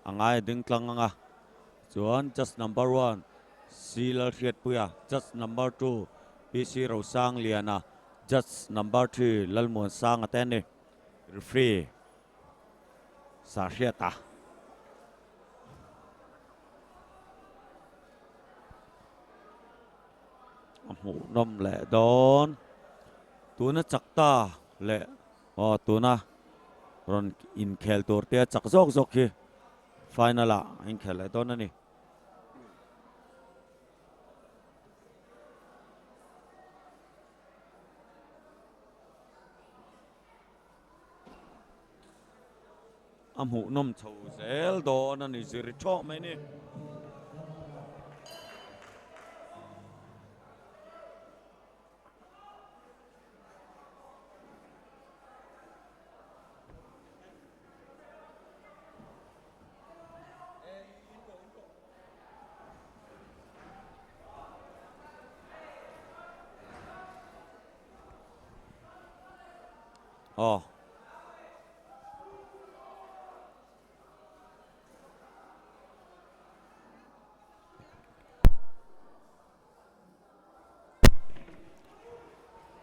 angai ding tlang anga chuan just number 1 silal khiat puya just number 2 PC ro sang liana just number 3 lalmuan sang aten ni referee Serchhip ta mu nom le don tuna chakta le tuna ron in khel tur te chak zok zok hi final a in khel le don ani amu nom chho zel don ani ziri tho mai ni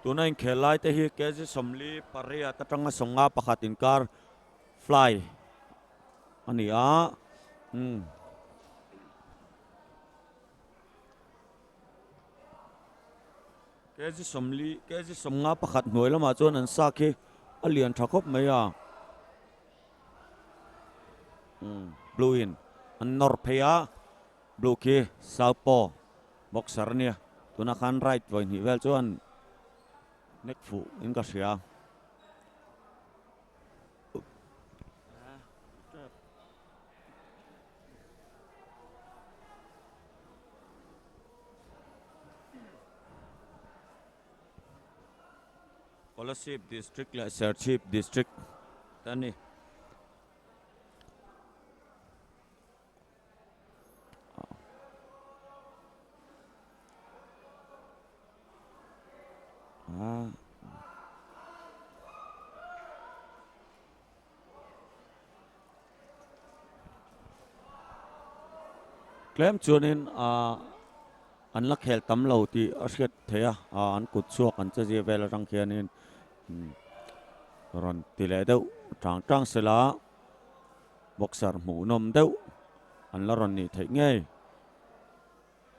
tuna in khelai te hi kezi somli paria tatanga songa pakhatin kar fly ani a kezi somnga pakhat hnuai lama chuan an sa khi alian thakop mai a blue in an nor phea blue ki southpaw boxer nia tuna khan right voi ni vel chuan neck fu in ka hria Kolasib district la Serchhip district tani klem chuanin an la khel tam lo ti a hriat theya an kut chuak an chaji vel rang khianin ron ti le deuh tang sela boxer mu nom deuh an la ron ni thei ngei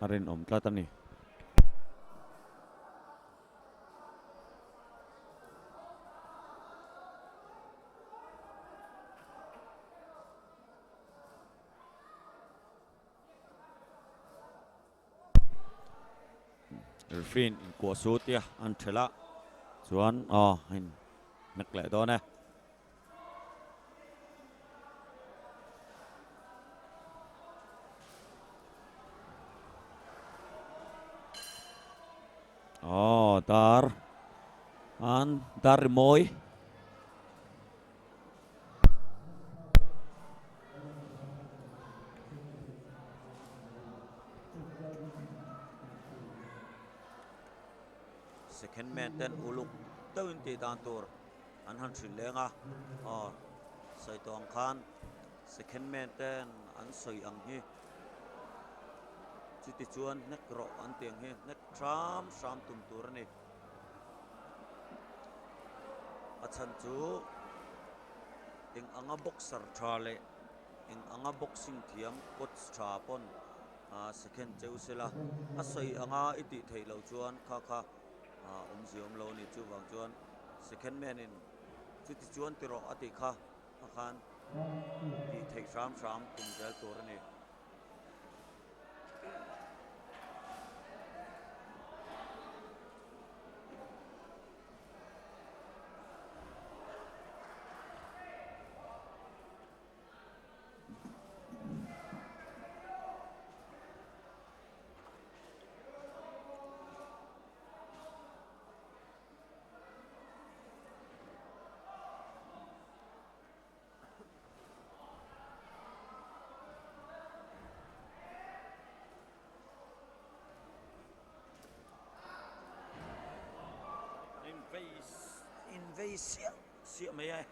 arin om tlat ani refin in ko su tia an thela chuan in nak le do ne dar moi second man ten uluk tawin ti dan tur an han thin lenga sai tong khan second man ten an soi ang hi chiti chuan nek ro an tiang hi nek sam tum tur ni achan chu eng anga boxer thale eng anga boxing thiam coach tha pon second cheusela a soi anga iti theilo chuan kha ziom lo ni chu wang chuan second man in chuti chuan tiro ati kha akhan ti thei sam tum zel tur ni invasive siap mai ai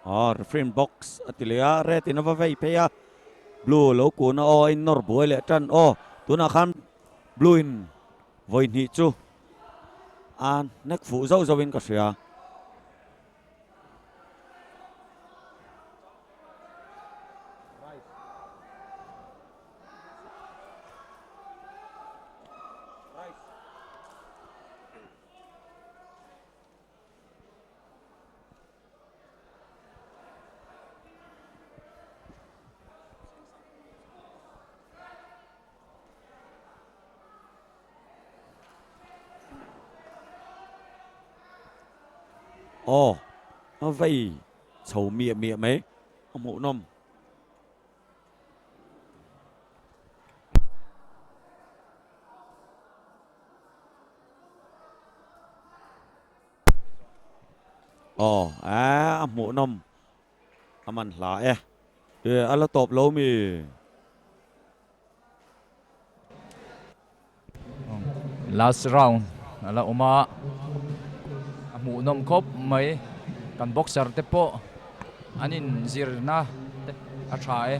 Referee box atilia red in over peya blue lo kuna o in nor boy le tran o tuna khan blue in voi ni chu an nek fu zo zo in ka sia nó vây sầu mịa mịa mấy ông mụ nôm mụ nôm mình lại ala top lâu mi last round ala uma mụ nôm khop mấy kan boxer te po anin zirna a thae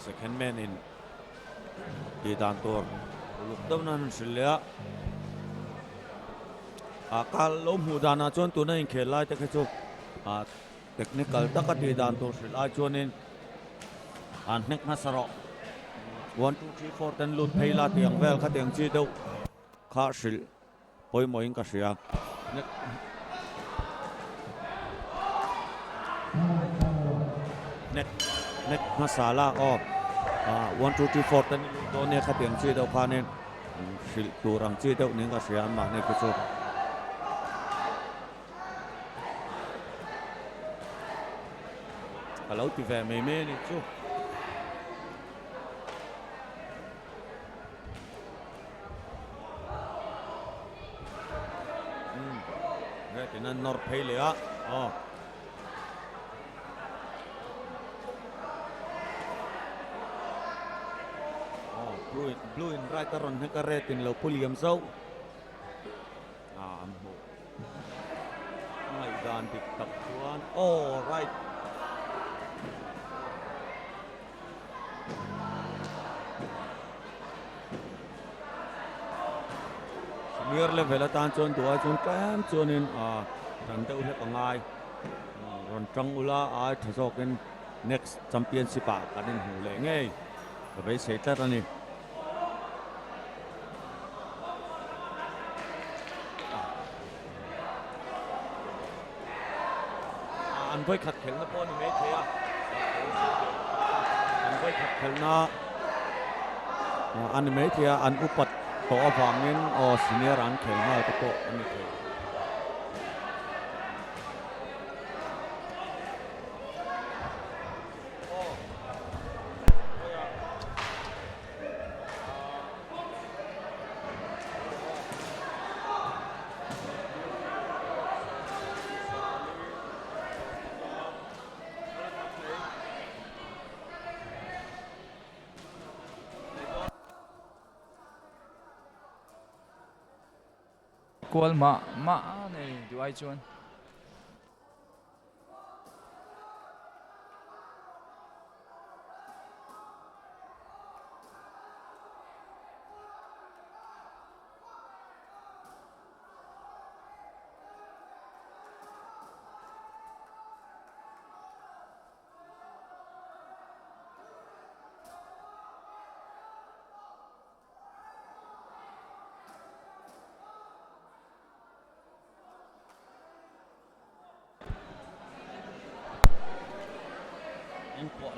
second man in di dan tur luk dam nan silia akal lo mu dana chon tu na in khelai te chu technical taka di dan tur silai chonin an nek na saro 1 2 3 4 ten lut pheila tiang vel kha tiang chi deuh kha sil poi moin ka sia nek na sala 1 2 3 4 ten lut do ne kha tiang chi deuh kha nen sil turang chi deuh ning ka sia ma ne ku chu kalau ti ve me me ni chu nan nor phele blue in right ron he ka red in lo puliam zo amho ngai dan dik tak tuan right senior level tan chon tua chon kam chonin ran deuh le pangai ron tang ula ai thajokin next championship kanin hu le nge be se tar ani an voi khat khel na pon me thea an voi khat khel na an me thea an upat to awangin senior an khel ma to ko ani the kual ma này du ai chuan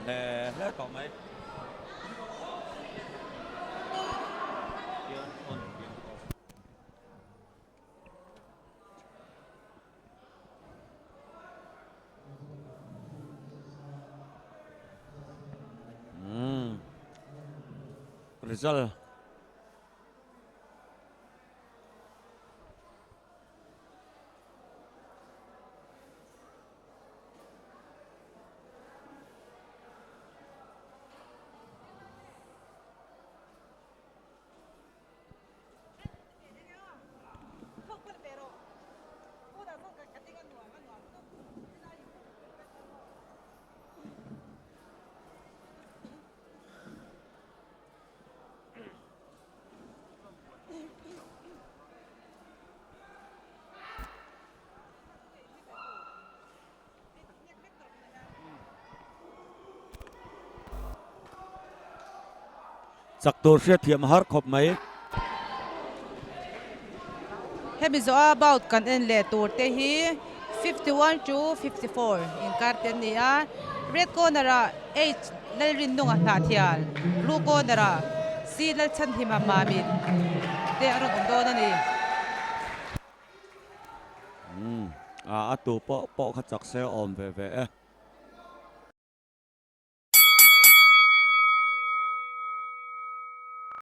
le to mấy result chak tur hria thiam har khop mai hemi zo about kan en le tur te hi 51 to 54 in karten ni a red corner a 8 lalrin nunga hna thial blue corner a si lal chan hima mamin te aron ondon ani a tu po kha chak se om ve ve